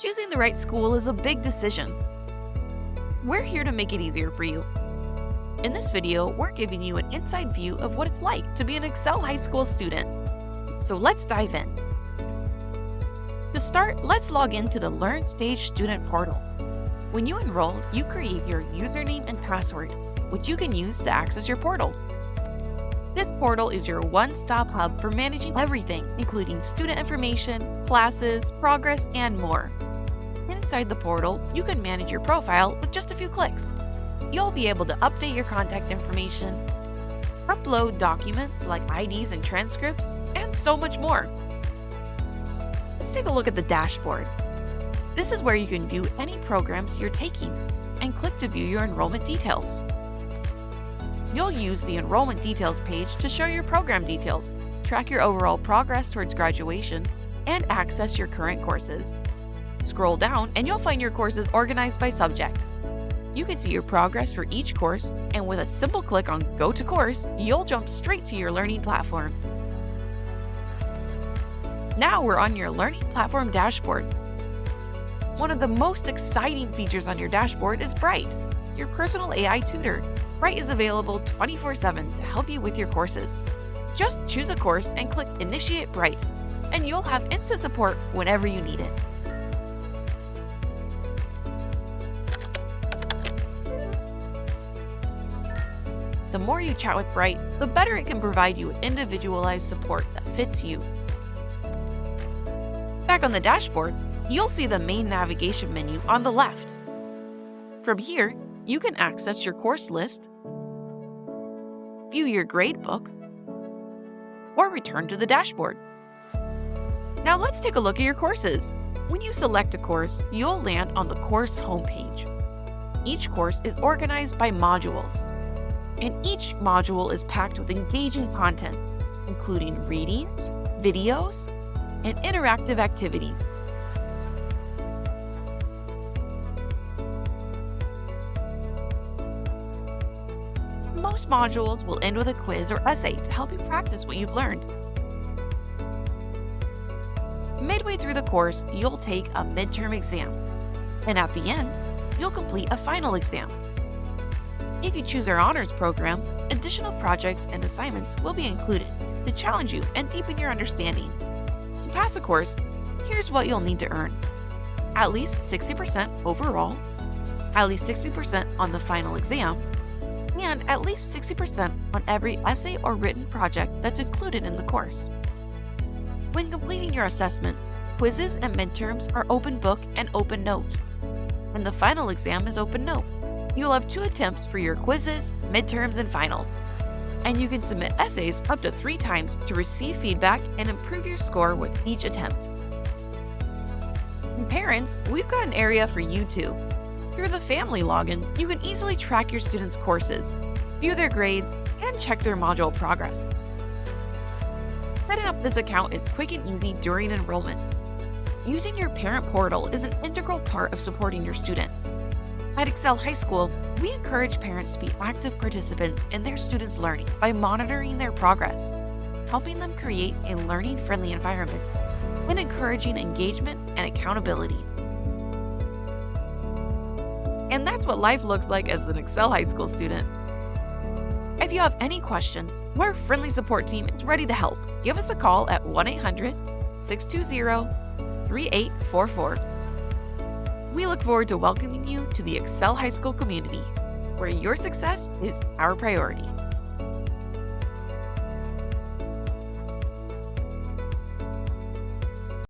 Choosing the right school is a big decision. We're here to make it easier for you. In this video, we're giving you an inside view of what it's like to be an Excel High School student. So let's dive in. To start, let's log into the Learn Stage Student Portal. When you enroll, you create your username and password, which you can use to access your portal. This portal is your one-stop hub for managing everything, including student information, classes, progress, and more. Inside the portal, you can manage your profile with just a few clicks. You'll be able to update your contact information, upload documents like IDs and transcripts, and so much more. Let's take a look at the dashboard. This is where you can view any programs you're taking and click to view your enrollment details. You'll use the enrollment details page to show your program details, track your overall progress towards graduation, and access your current courses. Scroll down and you'll find your courses organized by subject. You can see your progress for each course, and with a simple click on Go to Course, you'll jump straight to your learning platform. Now we're on your learning platform dashboard. One of the most exciting features on your dashboard is Bright, your personal AI tutor. Bright is available 24/7 to help you with your courses. Just choose a course and click Initiate Bright, and you'll have instant support whenever you need it. The more you chat with Bright, the better it can provide you with individualized support that fits you. Back on the dashboard, you'll see the main navigation menu on the left. From here, you can access your course list, view your gradebook, or return to the dashboard. Now let's take a look at your courses. When you select a course, you'll land on the course homepage. Each course is organized by modules, and each module is packed with engaging content, including readings, videos, and interactive activities. Most modules will end with a quiz or essay to help you practice what you've learned. Midway through the course, you'll take a midterm exam, and at the end, you'll complete a final exam. If you choose our honors program, additional projects and assignments will be included to challenge you and deepen your understanding. To pass a course, here's what you'll need to earn: at least 60% overall, at least 60% on the final exam, and at least 60% on every essay or written project that's included in the course. When completing your assessments, quizzes and midterms are open book and open note, and the final exam is open note. You'll have 2 attempts for your quizzes, midterms, and finals, and you can submit essays up to 3 times to receive feedback and improve your score with each attempt. And parents, we've got an area for you too. Through the family login, you can easily track your students' courses, view their grades, and check their module progress. Setting up this account is quick and easy during enrollment. Using your parent portal is an integral part of supporting your student. At Excel High School, we encourage parents to be active participants in their students' learning by monitoring their progress, helping them create a learning-friendly environment, and encouraging engagement and accountability. And that's what life looks like as an Excel High School student. If you have any questions, our friendly support team is ready to help. Give us a call at 1-800-620-3844. We look forward to welcoming you to the Excel High School community, where your success is our priority.